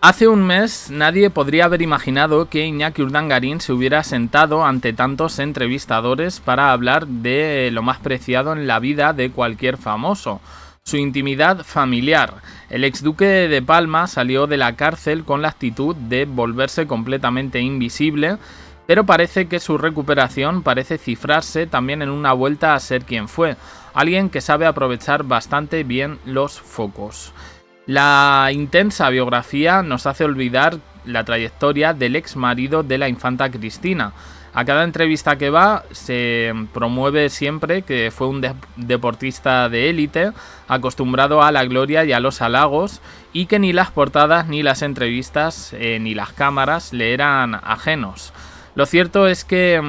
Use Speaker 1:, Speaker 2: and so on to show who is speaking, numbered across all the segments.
Speaker 1: Hace un mes nadie podría haber imaginado que Iñaki Urdangarín se hubiera sentado ante tantos entrevistadores para hablar de lo más preciado en la vida de cualquier famoso, su intimidad familiar. El exduque de Palma salió de la cárcel con la actitud de volverse completamente invisible, pero parece que su recuperación parece cifrarse también en una vuelta a ser quien fue, alguien que sabe aprovechar bastante bien los focos. La intensa biografía nos hace olvidar la trayectoria del ex marido de la infanta Cristina. A cada entrevista que va se promueve siempre que fue un deportista de élite, acostumbrado a la gloria y a los halagos, y que ni las portadas, ni las entrevistas, ni las cámaras le eran ajenos. Lo cierto es que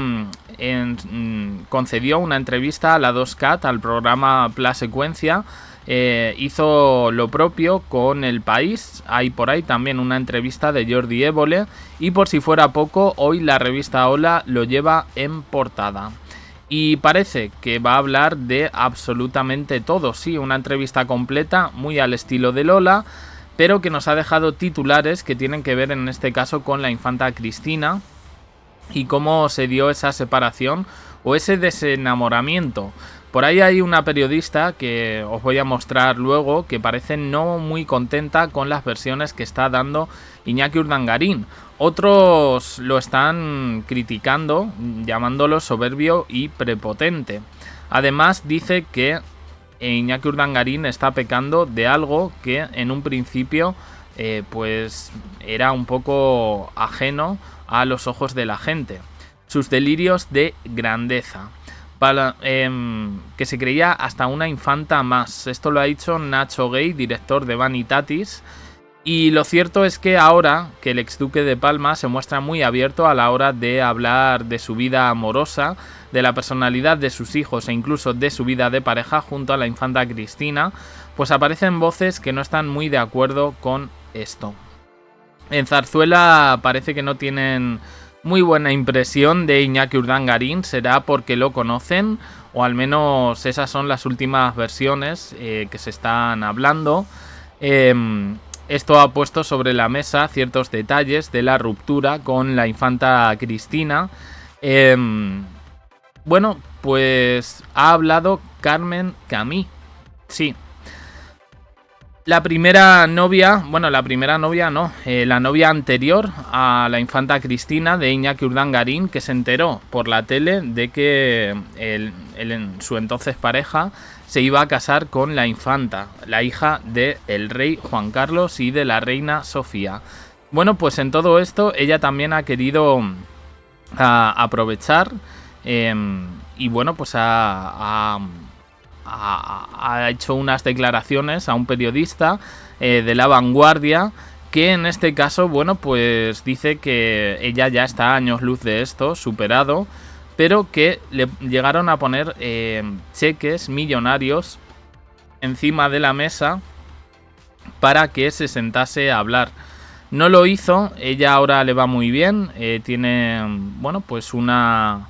Speaker 1: concedió una entrevista a la 2Cat, al programa Pla Secuencia. Hizo lo propio con El País. Hay por ahí también una entrevista de Jordi Évole, y por si fuera poco, hoy la revista Hola lo lleva en portada. Y parece que va a hablar de absolutamente todo. Sí, una entrevista completa, muy al estilo de Lola, pero que nos ha dejado titulares que tienen que ver en este caso con la infanta Cristina y cómo se dio esa separación o ese desenamoramiento. Por ahí hay una periodista que os voy a mostrar luego que parece no muy contenta con las versiones que está dando Iñaki Urdangarín. Otros lo están criticando, llamándolo soberbio y prepotente. Además dice que Iñaki Urdangarín está pecando de algo que en un principio pues era un poco ajeno a los ojos de la gente. Sus delirios de grandeza. Que se creía hasta una infanta más. Esto lo ha dicho Nacho Gay, director de Vanitatis. Y lo cierto es que ahora que el exduque de Palma se muestra muy abierto a la hora de hablar de su vida amorosa, de la personalidad de sus hijos e incluso de su vida de pareja junto a la infanta Cristina, pues aparecen voces que no están muy de acuerdo con esto. En Zarzuela parece que no tienen muy buena impresión de Iñaki Urdangarín. Será porque lo conocen, o al menos esas son las últimas versiones que se están hablando. Esto ha puesto sobre la mesa ciertos detalles de la ruptura con la infanta Cristina. Bueno, pues ha hablado Carmen Camí. Sí. La primera novia no, la novia anterior a la infanta Cristina de Iñaki Urdangarín, que se enteró por la tele de que su entonces pareja se iba a casar con la infanta, la hija del rey Juan Carlos y de la reina Sofía. Bueno, pues en todo esto ella también ha querido aprovechar y bueno, pues ha hecho unas declaraciones a un periodista de La Vanguardia, que en este caso, bueno, pues dice que ella ya está a años luz de esto, superado, pero que le llegaron a poner cheques millonarios encima de la mesa para que se sentase a hablar. No lo hizo, ella ahora le va muy bien, tiene, bueno, pues una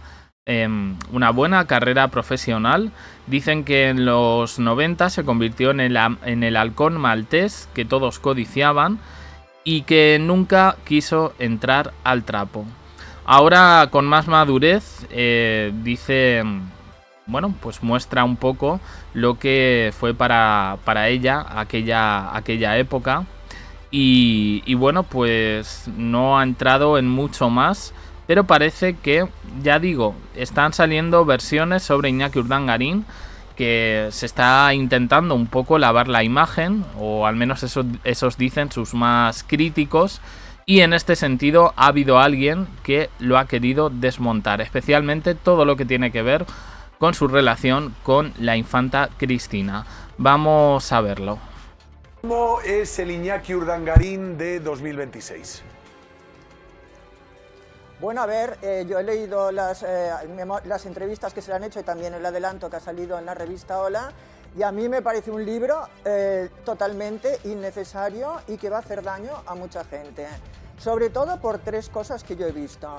Speaker 1: buena carrera profesional. Dicen que en los 90 se convirtió en el halcón maltés que todos codiciaban y que nunca quiso entrar al trapo. Ahora, con más madurez, dice, bueno, pues muestra un poco lo que fue para ella aquella época y bueno, pues no ha entrado en mucho más. Pero parece que, ya digo, están saliendo versiones sobre Iñaki Urdangarín, que se está intentando un poco lavar la imagen, o al menos esos dicen sus más críticos, y en este sentido ha habido alguien que lo ha querido desmontar, especialmente todo lo que tiene que ver con su relación con la infanta Cristina. Vamos a verlo.
Speaker 2: ¿Cómo es el Iñaki Urdangarín de 2026?
Speaker 3: Bueno, a ver, yo he leído las entrevistas que se le han hecho y también el adelanto que ha salido en la revista Hola, y a mí me parece un libro totalmente innecesario y que va a hacer daño a mucha gente. sobre todo por tres cosas que yo he visto.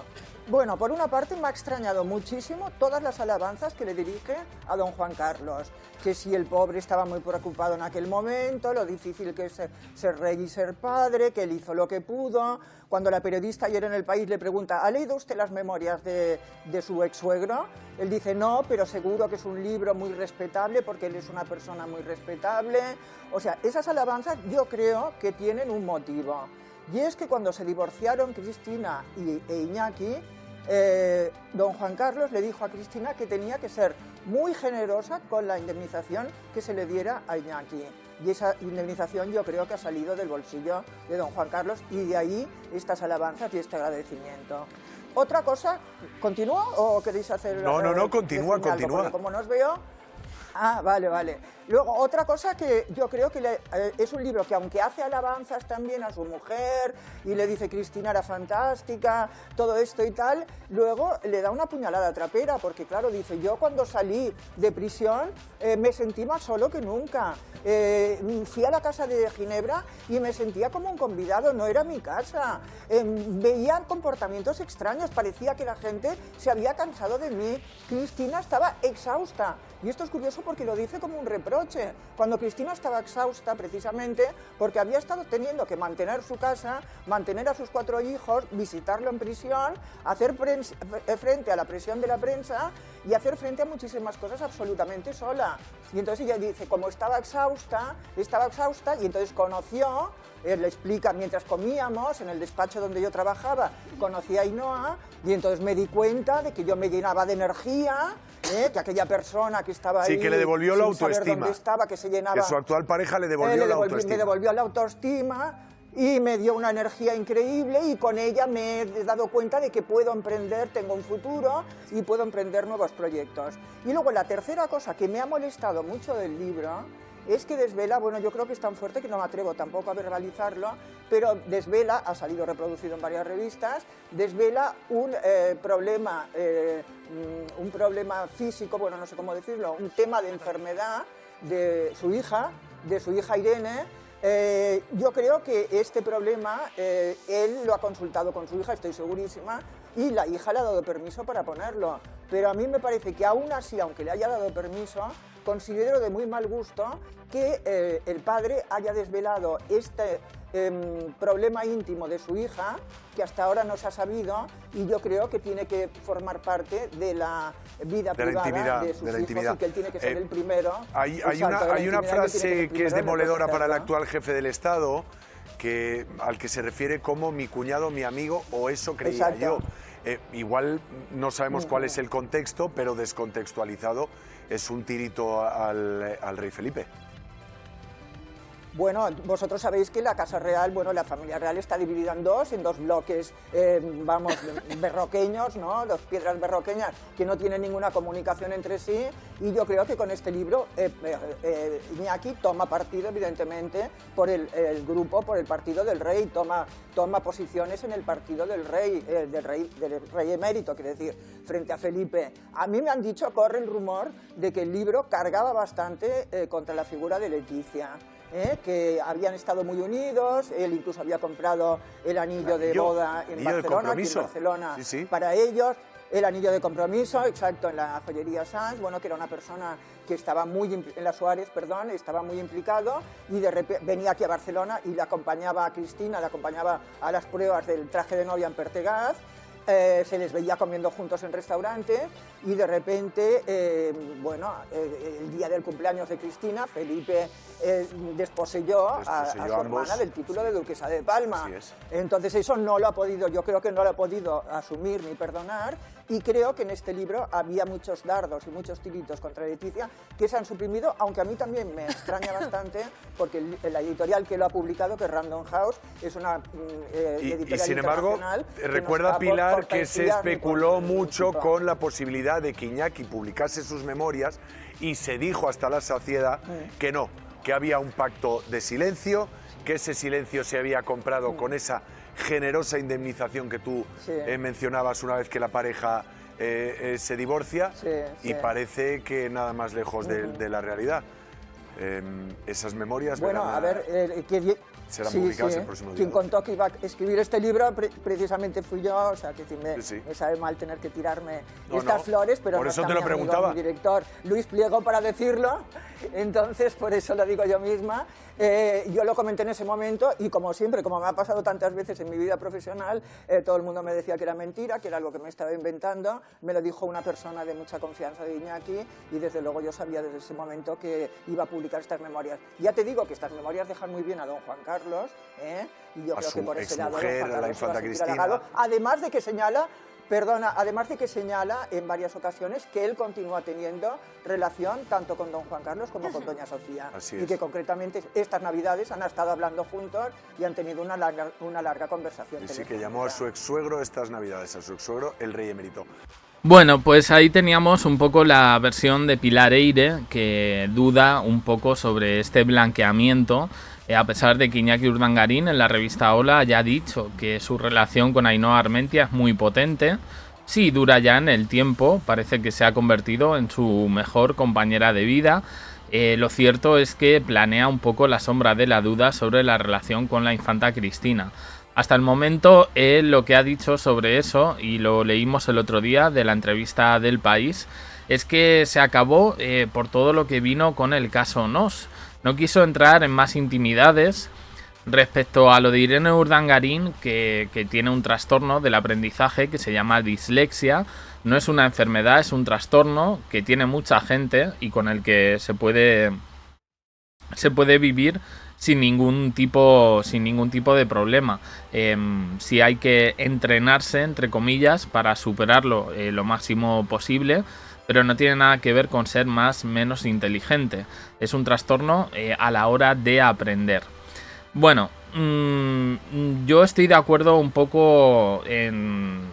Speaker 3: Bueno, por una parte me ha extrañado muchísimo todas las alabanzas que le dirige a don Juan Carlos, que si el pobre estaba muy preocupado en aquel momento, lo difícil que es ser rey y ser padre, que él hizo lo que pudo. Cuando la periodista ayer en El País le pregunta, ¿ha leído usted las memorias de su ex-suegro? Él dice, no, pero seguro que es un libro muy respetable porque él es una persona muy respetable. O sea, esas alabanzas yo creo que tienen un motivo. Y es que cuando se divorciaron Cristina e Iñaki, don Juan Carlos le dijo a Cristina que tenía que ser muy generosa con la indemnización que se le diera a Iñaki. Y esa indemnización yo creo que ha salido del bolsillo de don Juan Carlos y de ahí estas alabanzas y este agradecimiento. Otra cosa, ¿continúo o queréis hacer...?
Speaker 2: No, continúa.
Speaker 3: Porque como no os veo... Ah, vale. Luego, otra cosa que yo creo que es un libro que aunque hace alabanzas también a su mujer y le dice Cristina era fantástica, todo esto y tal, luego le da una puñalada trapera porque claro, dice, yo cuando salí de prisión me sentí más solo que nunca. Fui a la casa de Ginebra y me sentía como un convidado, no era mi casa. Veía comportamientos extraños, parecía que la gente se había cansado de mí. Cristina estaba exhausta. Y esto es curioso porque lo dice como un reproche. Cuando Cristina estaba exhausta, precisamente, porque había estado teniendo que mantener su casa, mantener a sus 4 hijos, visitarlo en prisión, hacer frente a la presión de la prensa y hacer frente a muchísimas cosas absolutamente sola. Y entonces ella dice, como estaba exhausta y entonces conoció, le explica, mientras comíamos en el despacho donde yo trabajaba, conocí a Ainhoa y entonces me di cuenta de que yo me llenaba de energía, que aquella persona que estaba ahí...
Speaker 2: Sí, que le devolvió la autoestima.
Speaker 3: Dónde estaba, que se llenaba...
Speaker 2: Que su actual pareja le devolvió la autoestima.
Speaker 3: Me devolvió la autoestima y me dio una energía increíble y con ella me he dado cuenta de que puedo emprender, tengo un futuro y puedo emprender nuevos proyectos. Y luego la tercera cosa que me ha molestado mucho del libro es que desvela, bueno, yo creo que es tan fuerte que no me atrevo tampoco a verbalizarlo, pero desvela, ha salido reproducido en varias revistas, desvela un problema físico, bueno, no sé cómo decirlo, un tema de enfermedad de su hija Irene. Yo creo que este problema él lo ha consultado con su hija, estoy segurísima, y la hija le ha dado permiso para ponerlo. Pero a mí me parece que aún así, aunque le haya dado permiso, considero de muy mal gusto que el padre haya desvelado este problema íntimo de su hija, que hasta ahora no se ha sabido, y yo creo que tiene que formar parte de la vida privada de sus hijos y que él tiene que ser el primero.
Speaker 2: Hay una frase que es demoledora para el actual jefe del Estado, al que se refiere como mi cuñado, mi amigo, o eso creía yo. Igual no sabemos cuál es el contexto, pero descontextualizado es un tirito al rey Felipe.
Speaker 3: Bueno, vosotros sabéis que la Casa Real, bueno, la familia real está dividida en dos bloques, berroqueños, ¿no? Dos piedras berroqueñas que no tienen ninguna comunicación entre sí, y yo creo que con este libro Iñaki toma partido, evidentemente, por el grupo, por el partido del rey, toma posiciones en el partido del rey emérito, quiere decir, frente a Felipe. A mí me han dicho, corre el rumor de que el libro cargaba bastante contra la figura de Leticia. Que habían estado muy unidos, él incluso había comprado el anillo de boda en Barcelona,
Speaker 2: sí.
Speaker 3: Para ellos, el anillo de compromiso, exacto, en la joyería Sanz, bueno, que era una persona que estaba en la Suárez, perdón, estaba muy implicado, y de repente venía aquí a Barcelona y le acompañaba a Cristina, le acompañaba a las pruebas del traje de novia en Pertegaz. Se les veía comiendo juntos en restaurantes y de repente, el día del cumpleaños de Cristina, Felipe desposeyó a su hermana del título de duquesa de Palma. Entonces eso no lo ha podido, yo creo que no lo ha podido asumir ni perdonar, y creo que en este libro había muchos dardos y muchos tiritos contra Leticia que se han suprimido, aunque a mí también me extraña bastante porque la editorial que lo ha publicado, que es Random House, es una editorial
Speaker 2: y sin embargo, recuerda Pilar que se especuló mucho con la posibilidad de que Iñaki publicase sus memorias y se dijo hasta la saciedad que no, que había un pacto de silencio, que ese silencio se había comprado con esa generosa indemnización que tú mencionabas una vez que la pareja se divorcia, y parece que nada más lejos de la realidad. Esas memorias...
Speaker 3: Bueno, a ver,
Speaker 2: serán
Speaker 3: Sí,
Speaker 2: publicadas
Speaker 3: sí.
Speaker 2: el próximo día.
Speaker 3: Quien contó que iba a escribir este libro precisamente fui yo, o sea, que sí
Speaker 2: Sí.
Speaker 3: me sabe mal tener que tirarme
Speaker 2: No,
Speaker 3: estas
Speaker 2: no.
Speaker 3: flores, pero
Speaker 2: Por
Speaker 3: no
Speaker 2: eso
Speaker 3: está
Speaker 2: te lo
Speaker 3: mi amigo,
Speaker 2: preguntaba.
Speaker 3: mi director Luis Pliego para decirlo, entonces por eso lo digo yo misma. Yo lo comenté en ese momento y como siempre, como me ha pasado tantas veces en mi vida profesional, todo el mundo me decía que era mentira, que era algo que me estaba inventando. Me lo dijo una persona de mucha confianza de Iñaki y desde luego yo sabía desde ese momento que iba a publicar estas memorias. Ya te digo que estas memorias dejan muy bien a don Juan Carlos, y yo
Speaker 2: A
Speaker 3: creo
Speaker 2: su
Speaker 3: que por ese lado don
Speaker 2: exmujer,
Speaker 3: Juan
Speaker 2: a la
Speaker 3: Carlos se va
Speaker 2: infanta
Speaker 3: sentir
Speaker 2: Cristina.
Speaker 3: halagado. Además de que señala en varias ocasiones que él continúa teniendo relación tanto con don Juan Carlos como con doña Sofía.
Speaker 2: Así
Speaker 3: y
Speaker 2: es.
Speaker 3: que concretamente estas Navidades han estado hablando juntos y han tenido una larga conversación.
Speaker 2: Y sí, que
Speaker 3: telefónica.
Speaker 2: llamó a su ex-suegro estas Navidades, a su ex-suegro, el rey emérito.
Speaker 1: Bueno, pues ahí teníamos un poco la versión de Pilar Eyre, que duda un poco sobre este blanqueamiento, a pesar de que Iñaki Urdangarín en la revista Hola ya ha dicho que su relación con Ainhoa Armentia es muy potente. Sí, dura ya en el tiempo, parece que se ha convertido en su mejor compañera de vida. Lo cierto es que planea un poco la sombra de la duda sobre la relación con la infanta Cristina. Hasta el momento, él lo que ha dicho sobre eso, y lo leímos el otro día de la entrevista del País, es que se acabó por todo lo que vino con el caso Nos. No quiso entrar en más intimidades respecto a lo de Irene Urdangarín, que tiene un trastorno del aprendizaje que se llama dislexia. No es una enfermedad, es un trastorno que tiene mucha gente y con el que se puede vivir sin ningún tipo de problema. Sí hay que entrenarse, entre comillas, para superarlo lo máximo posible, pero no tiene nada que ver con ser menos inteligente. Es un trastorno a la hora de aprender. Bueno, yo estoy de acuerdo un poco en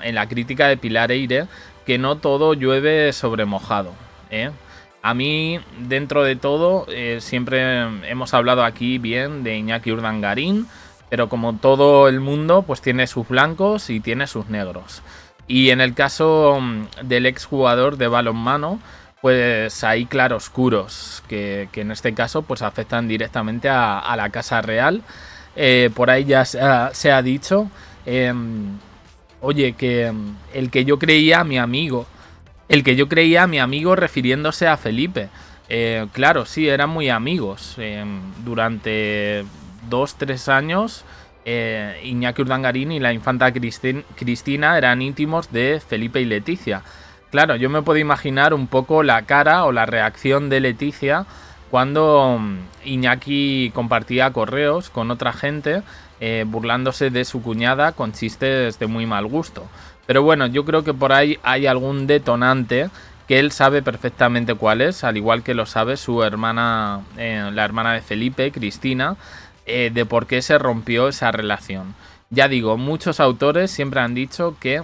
Speaker 1: la crítica de Pilar Eyre, que no todo llueve sobre mojado, ¿eh? A mí, dentro de todo, siempre hemos hablado aquí bien de Iñaki Urdangarín, pero como todo el mundo, pues tiene sus blancos y tiene sus negros. Y en el caso del exjugador de balonmano, pues hay claroscuros que en este caso pues afectan directamente a la Casa Real. Por ahí ya se ha dicho, oye, que el que yo creía mi amigo refiriéndose a Felipe. Claro, sí, eran muy amigos. Durante 2-3 años, Iñaki Urdangarín y la infanta Cristina eran íntimos de Felipe y Leticia. Claro, yo me puedo imaginar un poco la cara o la reacción de Leticia cuando Iñaki compartía correos con otra gente, burlándose de su cuñada con chistes de muy mal gusto. Pero bueno, yo creo que por ahí hay algún detonante que él sabe perfectamente cuál es, al igual que lo sabe su hermana, la hermana de Felipe, Cristina, de por qué se rompió esa relación. Ya digo, muchos autores siempre han dicho que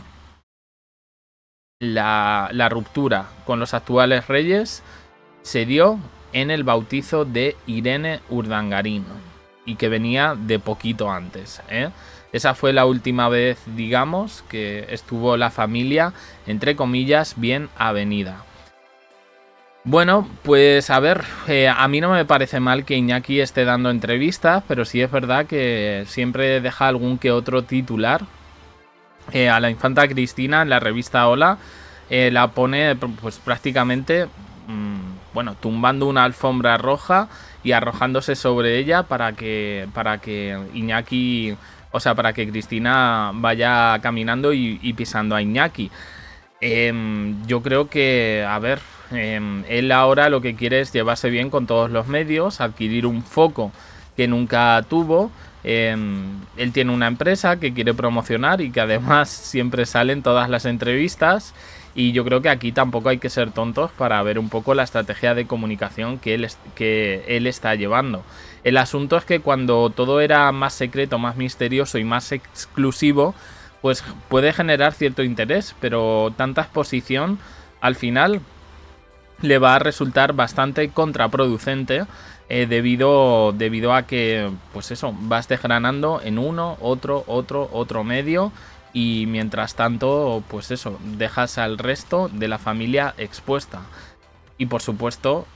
Speaker 1: la ruptura con los actuales reyes se dio en el bautizo de Irene Urdangarín y que venía de poquito antes, ¿eh? Esa fue la última vez, digamos, que estuvo la familia, entre comillas, bien avenida. Bueno, pues a ver, a mí no me parece mal que Iñaki esté dando entrevistas, pero sí es verdad que siempre deja algún que otro titular. A la infanta Cristina en la revista Hola la pone pues prácticamente, bueno, tumbando una alfombra roja y arrojándose sobre ella para que Iñaki... O sea, para que Cristina vaya caminando y pisando a Iñaki. Yo creo que, a ver, él ahora lo que quiere es llevarse bien con todos los medios, adquirir un foco que nunca tuvo. Él tiene una empresa que quiere promocionar y que además siempre sale en todas las entrevistas. Y yo creo que aquí tampoco hay que ser tontos para ver un poco la estrategia de comunicación que él está llevando. El asunto es que cuando todo era más secreto, más misterioso y más exclusivo, pues puede generar cierto interés, pero tanta exposición al final le va a resultar bastante contraproducente, debido a que, pues eso, vas desgranando en uno, otro medio. Y mientras tanto, pues eso, dejas al resto de la familia expuesta. Y por supuesto,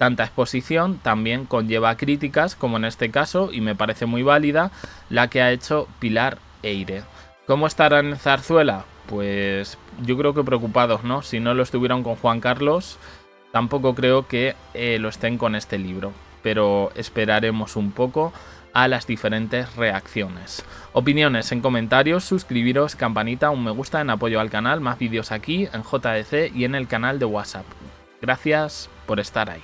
Speaker 1: Tanta exposición también conlleva críticas, como en este caso, y me parece muy válida, la que ha hecho Pilar Eyre. ¿Cómo estarán en Zarzuela? Pues yo creo que preocupados, ¿no? Si no lo estuvieron con Juan Carlos, tampoco creo que lo estén con este libro. Pero esperaremos un poco a las diferentes reacciones. Opiniones en comentarios, suscribiros, campanita, un me gusta en apoyo al canal, más vídeos aquí en JDC y en el canal de WhatsApp. Gracias por estar ahí.